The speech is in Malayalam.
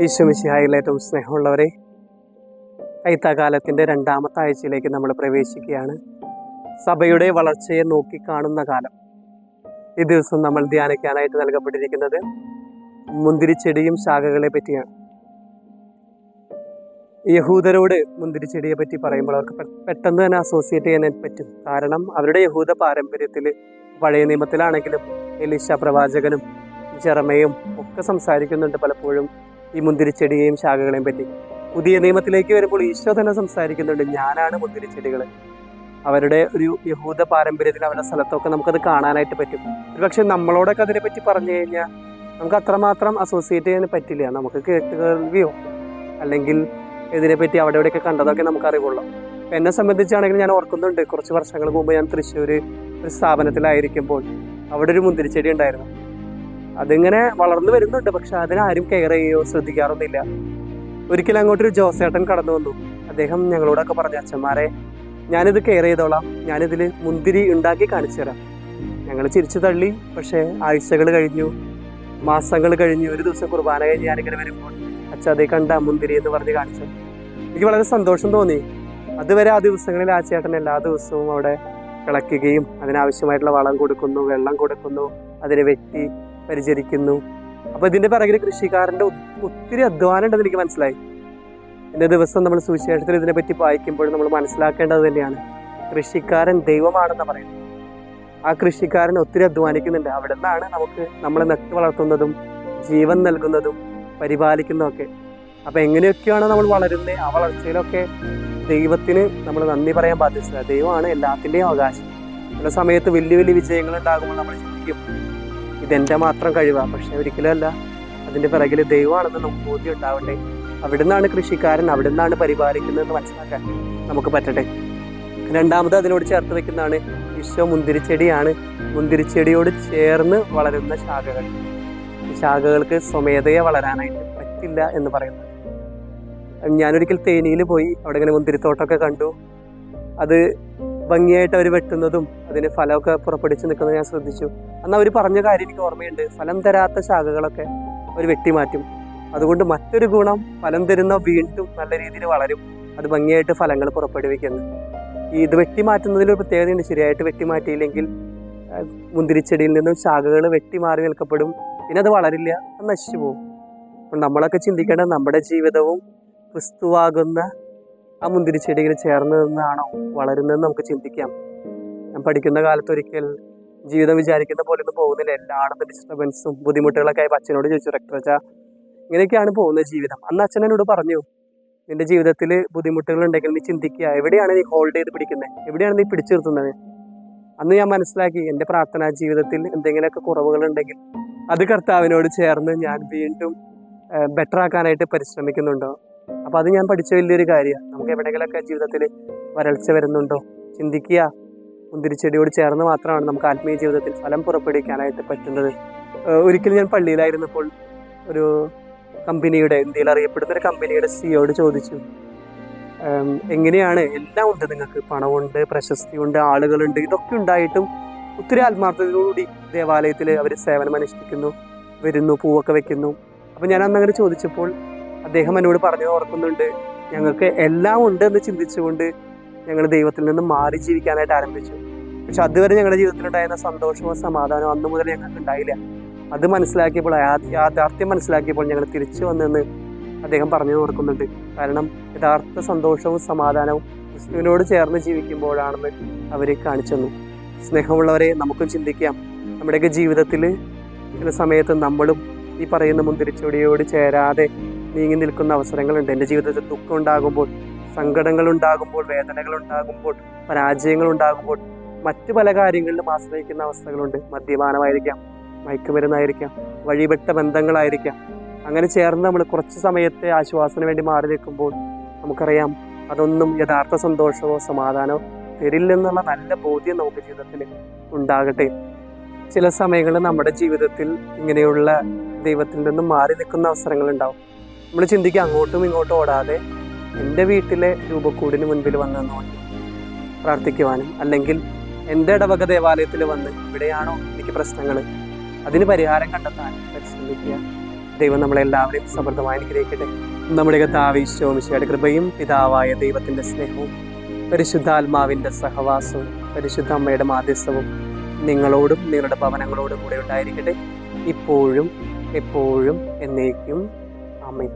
ഈശോമിശിഹായിൽ ഏറ്റവും സ്നേഹമുള്ളവരെ, കൈത്താകാലത്തിൻ്റെ രണ്ടാമത്തെ ആഴ്ചയിലേക്ക് നമ്മൾ പ്രവേശിക്കുകയാണ്. സഭയുടെ വളർച്ചയെ നോക്കിക്കാണുന്ന കാലം. ഈ ദിവസം നമ്മൾ ധ്യാനിക്കാനായിട്ട് നൽകപ്പെട്ടിരിക്കുന്നത് മുന്തിരിച്ചെടിയും ശാഖകളെ പറ്റിയാണ്. യഹൂദരോട് മുന്തിരിച്ചെടിയെ പറ്റി പറയുമ്പോൾ അവർക്ക് പെട്ടെന്ന് തന്നെ അസോസിയേറ്റ് ചെയ്യാൻ പറ്റും. കാരണം അവരുടെ യഹൂദ പാരമ്പര്യത്തിൽ പഴയ നിയമത്തിലാണെങ്കിലും എലീശ പ്രവാചകനും ജെറമയും ഒക്കെ സംസാരിക്കുന്നുണ്ട് പലപ്പോഴും ഈ മുന്തിരിച്ചെടിയെയും ശാഖകളെയും പറ്റി. പുതിയ നിയമത്തിലേക്ക് വരുമ്പോൾ ഈശോ തന്നെ സംസാരിക്കുന്നുണ്ട്, ഞാനാണ് മുന്തിരിച്ചെടികൾ. അവരുടെ ഒരു യഹൂദ പാരമ്പര്യത്തിൽ അവരുടെ സ്ഥലത്തൊക്കെ നമുക്കത് കാണാനായിട്ട് പറ്റും. ഒരുപക്ഷെ നമ്മളോടൊക്കെ അതിനെപ്പറ്റി പറഞ്ഞു കഴിഞ്ഞാൽ നമുക്ക് അത്രമാത്രം അസോസിയേറ്റ് ചെയ്യാൻ പറ്റില്ല. നമുക്ക് കേൾവിയോ അല്ലെങ്കിൽ ഇതിനെപ്പറ്റി അവിടെ ഇവിടെയൊക്കെ കണ്ടതൊക്കെ നമുക്ക് അറിവുള്ളൂ. എന്നെ സംബന്ധിച്ചാണെങ്കിൽ ഞാൻ ഓർക്കുന്നുണ്ട്, കുറച്ച് വർഷങ്ങൾ മുമ്പ് ഞാൻ തൃശ്ശൂർ ഒരു സ്ഥാപനത്തിലായിരിക്കുമ്പോൾ അവിടെ ഒരു മുന്തിരിച്ചെടി ഉണ്ടായിരുന്നു. അതിങ്ങനെ വളർന്നു വരുന്നുണ്ട്, പക്ഷെ അതിനാരും കെയർ ചെയ്യുകയോ ശ്രദ്ധിക്കാറൊന്നുമില്ല. ഒരിക്കലും അങ്ങോട്ടൊരു ജോസേട്ടൻ കടന്നു വന്നു. അദ്ദേഹം ഞങ്ങളോടൊക്കെ പറഞ്ഞു, അച്ഛന്മാരെ ഞാനിത് കെയർ ചെയ്തോളാം, ഞാനിതിൽ മുന്തിരി ഉണ്ടാക്കി കാണിച്ചു തരാം. ഞങ്ങൾ ചിരിച്ചു തള്ളി. പക്ഷേ ആഴ്ചകൾ കഴിഞ്ഞു, മാസങ്ങൾ കഴിഞ്ഞു. ഒരു ദിവസം കുർബാന കഴിഞ്ഞ് ഞാനിങ്ങനെ വരുമ്പോൾ അച്ഛ അതേ കണ്ട മുന്തിരി എന്ന് പറഞ്ഞ് കാണിച്ചു. എനിക്ക് വളരെ സന്തോഷം തോന്നി. അതുവരെ ആ ദിവസങ്ങളിൽ ആ ചേട്ടൻ എല്ലാ ദിവസവും അവിടെ കിളയ്ക്കുകയും അതിനാവശ്യമായിട്ടുള്ള വളം കൊടുക്കുന്നു, വെള്ളം കൊടുക്കുന്നു, അതിനെ വെട്ടി പരിചരിക്കുന്നു. അപ്പോൾ ഇതിൻ്റെ പിറകിൽ കൃഷിക്കാരൻ്റെ ഒത്തിരി അധ്വാനം ഉണ്ടെന്ന് എനിക്ക് മനസ്സിലായി. ഇന്നേ ദിവസം നമ്മൾ സുവിശേഷത്തിൽ ഇതിനെപ്പറ്റി വായിക്കുമ്പോൾ നമ്മൾ മനസ്സിലാക്കേണ്ടത് തന്നെയാണ്, കൃഷിക്കാരൻ ദൈവമാണെന്ന് പറയുന്നത്. ആ കൃഷിക്കാരൻ ഒത്തിരി അധ്വാനിക്കുന്നുണ്ട്. അവിടെ നിന്നാണ് നമുക്ക് നമ്മളെ നട്ടു വളർത്തുന്നതും ജീവൻ നൽകുന്നതും പരിപാലിക്കുന്നതൊക്കെ. അപ്പം എങ്ങനെയൊക്കെയാണ് നമ്മൾ വളരുന്നത്, ആ വളർച്ചയിലൊക്കെ ദൈവത്തിന് നമ്മൾ നന്ദി പറയാൻ ബാധ്യത. ദൈവമാണ് എല്ലാത്തിൻ്റെയും അവകാശം. ചില സമയത്ത് വലിയ വലിയ വിജയങ്ങൾ ഉണ്ടാകുമ്പോൾ നമ്മൾ ചിന്തിക്കും ഇതെൻ്റെ മാത്രം കഴിവാണ്. പക്ഷെ ഒരിക്കലും അല്ല, അതിൻ്റെ പിറകിൽ ദൈവമാണെന്ന് നമുക്ക് ബോധ്യം ഉണ്ടാവട്ടെ. അവിടെ നിന്നാണ് കൃഷിക്കാരൻ, അവിടെ നിന്നാണ് പരിപാലിക്കുന്നതെന്ന് മനസ്സിലാക്കാൻ നമുക്ക് പറ്റട്ടെ. രണ്ടാമത് അതിനോട് ചേർത്ത് വെക്കുന്നതാണ് ഈശോ മുന്തിരിച്ചെടിയാണ്. മുന്തിരിച്ചെടിയോട് ചേർന്ന് വളരുന്ന ശാഖകൾ. ഈ ശാഖകൾക്ക് സ്വമേധയെ വളരാനായിട്ട് പറ്റില്ല എന്ന് പറയുന്നത്. ഞാനൊരിക്കൽ തേനിയിൽ പോയി, അവിടെ ഇങ്ങനെ മുന്തിരിത്തോട്ടമൊക്കെ കണ്ടു. അത് ഭംഗിയായിട്ട് അവർ വെട്ടുന്നതും അതിന് ഫലമൊക്കെ പുറപ്പെടുവിച്ച് നിൽക്കുന്നത് ഞാൻ ശ്രദ്ധിച്ചു. അന്ന് അവർ പറഞ്ഞ കാര്യം എനിക്ക് ഓർമ്മയുണ്ട്, ഫലം തരാത്ത ശാഖകളൊക്കെ അവർ വെട്ടിമാറ്റും. അതുകൊണ്ട് മറ്റൊരു ഗുണം, ഫലം തരുന്ന വീണ്ടും നല്ല രീതിയിൽ വളരും, അത് ഭംഗിയായിട്ട് ഫലങ്ങൾ പുറപ്പെടുവിക്കുന്നു. ഇത് വെട്ടിമാറ്റുന്നതിലൊരു പ്രത്യേകതയുണ്ട്. ശരിയായിട്ട് വെട്ടിമാറ്റിയില്ലെങ്കിൽ മുന്തിരിച്ചെടിയിൽ നിന്നും ശാഖകൾ വെട്ടിമാറി നിൽക്കപ്പെടും, പിന്നെ അത് വളരില്ല, അത് നശിച്ചു പോകും. അപ്പം നമ്മളൊക്കെ ചിന്തിക്കേണ്ടത് നമ്മുടെ ജീവിതവും ക്രിസ്തുവാകുന്ന ആ മുന്തിരിച്ചെടികൾ ചേർന്ന് നിന്നാണോ വളരുന്നതെന്ന് നമുക്ക് ചിന്തിക്കാം. ഞാൻ പഠിക്കുന്ന കാലത്ത് ഒരിക്കൽ ജീവിതം വിചാരിക്കുന്ന പോലെ ഒന്നും പോകുന്നില്ല. എല്ലായിടത്തും ഡിസ്റ്റർബൻസും ബുദ്ധിമുട്ടുകളൊക്കെ ആയി അച്ഛനോട് ചോദിച്ചു, റെക്ടറച്ച ഇങ്ങനെയൊക്കെയാണ് പോകുന്ന ജീവിതം. അന്ന് അച്ഛൻ എന്നോട് പറഞ്ഞു, നിന്റെ ജീവിതത്തിൽ ബുദ്ധിമുട്ടുകൾ ഉണ്ടെങ്കിൽ നീ ചിന്തിക്കുക, എവിടെയാണ് നീ ഹോൾഡ് ചെയ്ത് പിടിക്കുന്നത്, എവിടെയാണ് നീ പിടിച്ചു നിർത്തുന്നത്. അന്ന് ഞാൻ മനസ്സിലാക്കി, എൻ്റെ പ്രാർത്ഥനാ ജീവിതത്തിൽ എന്തെങ്കിലുമൊക്കെ കുറവുകളുണ്ടെങ്കിൽ അത് കർത്താവിനോട് ചേർന്ന് ഞാൻ വീണ്ടും ബെറ്റർ ആക്കാനായിട്ട് പരിശ്രമിക്കുന്നുണ്ടോ. അപ്പോൾ അത് ഞാൻ പഠിച്ച വലിയൊരു കാര്യമാണ്. നമുക്ക് എവിടെയെങ്കിലുമൊക്കെ ജീവിതത്തിൽ വരൾച്ച വരുന്നുണ്ടോ, ചിന്തിക്കുക. മുന്തിരിച്ചെടിയോട് ചേർന്ന് മാത്രമാണ് നമുക്ക് ആത്മീയ ജീവിതത്തിൽ ഫലം പുറപ്പെടുവിക്കാനായിട്ട് പറ്റുന്നത്. ഒരിക്കലും ഞാൻ പള്ളിയിലായിരുന്നപ്പോൾ ഒരു കമ്പനിയുടെ, ഇന്ത്യയിൽ അറിയപ്പെടുന്ന ഒരു കമ്പനിയുടെ സിഇഒയോട് ചോദിച്ചു, എങ്ങനെയാണ്, എല്ലാം ഉണ്ട് നിങ്ങൾക്ക്, പണമുണ്ട്, പ്രശസ്തിയുണ്ട്, ആളുകളുണ്ട്, ഇതൊക്കെ ഉണ്ടായിട്ടും ഒത്തിരി ആത്മാർത്ഥതയോടുകൂടി ദേവാലയത്തിൽ അവർ സേവനം അനുഷ്ഠിക്കുന്നു, വരുന്നു, പൂവൊക്കെ വെക്കുന്നു. അപ്പം ഞാൻ അന്നങ്ങനെ ചോദിച്ചപ്പോൾ അദ്ദേഹം എന്നോട് പറഞ്ഞു ഓർക്കുന്നുണ്ട്, ഞങ്ങൾക്ക് എല്ലാം ഉണ്ട് എന്ന് ചിന്തിച്ചുകൊണ്ട് ഞങ്ങൾ ദൈവത്തിൽ നിന്ന് മാറി ജീവിക്കാനായിട്ട് ആരംഭിച്ചു. പക്ഷെ അതുവരെ ഞങ്ങളുടെ ജീവിതത്തിലുണ്ടായിരുന്ന സന്തോഷമോ സമാധാനമോ അന്ന് മുതൽ ഞങ്ങൾക്ക് ഉണ്ടായില്ല. അത് മനസ്സിലാക്കിയപ്പോൾ, യാഥാർത്ഥ്യം മനസ്സിലാക്കിയപ്പോൾ ഞങ്ങൾ തിരിച്ചു വന്നെന്ന് അദ്ദേഹം പറഞ്ഞു ഓർക്കുന്നുണ്ട്. കാരണം യഥാർത്ഥ സന്തോഷവും സമാധാനവും ക്രിസ്തുവിനോട് ചേർന്ന് ജീവിക്കുമ്പോഴാണെന്ന് അവർ കാണിച്ചു തന്നു. സ്നേഹമുള്ളവരെ, നമുക്കും ചിന്തിക്കാം, നമ്മുടെയൊക്കെ ജീവിതത്തിൽ ചില സമയത്ത് നമ്മളും ഈ പറയുന്ന മുന്തിരിച്ചെടിയോട് ചേരാതെ നീങ്ങി നിൽക്കുന്ന അവസരങ്ങളുണ്ട്. എൻ്റെ ജീവിതത്തിൽ ദുഃഖം ഉണ്ടാകുമ്പോൾ, സങ്കടങ്ങൾ ഉണ്ടാകുമ്പോൾ, വേദനകൾ ഉണ്ടാകുമ്പോൾ, പരാജയങ്ങൾ ഉണ്ടാകുമ്പോൾ, മറ്റു പല കാര്യങ്ങളിലും ആശ്രയിക്കുന്ന അവസ്ഥകളുണ്ട്. മദ്യപാനമായിരിക്കാം, മയക്കുമരുന്നായിരിക്കാം, വഴിപെട്ട ബന്ധങ്ങളായിരിക്കാം. അങ്ങനെ ചേർന്ന് നമ്മൾ കുറച്ച് സമയത്തെ ആശ്വാസത്തിന് വേണ്ടി മാറി നിൽക്കുമ്പോൾ നമുക്കറിയാം അതൊന്നും യഥാർത്ഥ സന്തോഷമോ സമാധാനമോ തരില്ലെന്നുള്ള നല്ല ബോധ്യം നമുക്ക് ജീവിതത്തിൽ ഉണ്ടാകട്ടെ. ചില സമയങ്ങളിൽ നമ്മുടെ ജീവിതത്തിൽ ഇങ്ങനെയുള്ള ദൈവത്തിൽ നിന്നും മാറി നിൽക്കുന്ന അവസരങ്ങളുണ്ടാവും. നമ്മൾ ചിന്തിക്കുക, അങ്ങോട്ടും ഇങ്ങോട്ടും ഓടാതെ എൻ്റെ വീട്ടിലെ രൂപക്കൂടിന് മുൻപിൽ വന്നു പ്രാർത്ഥിക്കുവാനും, അല്ലെങ്കിൽ എൻ്റെ ഇടവക ദേവാലയത്തിൽ വന്ന് ഇവിടെയാണോ എനിക്ക് പ്രശ്നങ്ങൾ, അതിന് പരിഹാരം കണ്ടെത്താൻ പരിശ്രമിക്കുക. ദൈവം നമ്മളെല്ലാവരെയും സമൃദ്ധമായി അനുഗ്രഹിക്കട്ടെ. നമ്മുടെ കർത്താവായ ഈശോമിശിഹായുടെ കൃപയും പിതാവായ ദൈവത്തിൻ്റെ സ്നേഹവും പരിശുദ്ധാത്മാവിൻ്റെ സഹവാസവും പരിശുദ്ധ അമ്മയുടെ മാധ്യസ്ഥവും നിങ്ങളോടും നിങ്ങളുടെ ഭവനങ്ങളോടും കൂടെ ഉണ്ടായിരിക്കട്ടെ, ഇപ്പോഴും എപ്പോഴും എന്നേക്കും. ആമേൻ.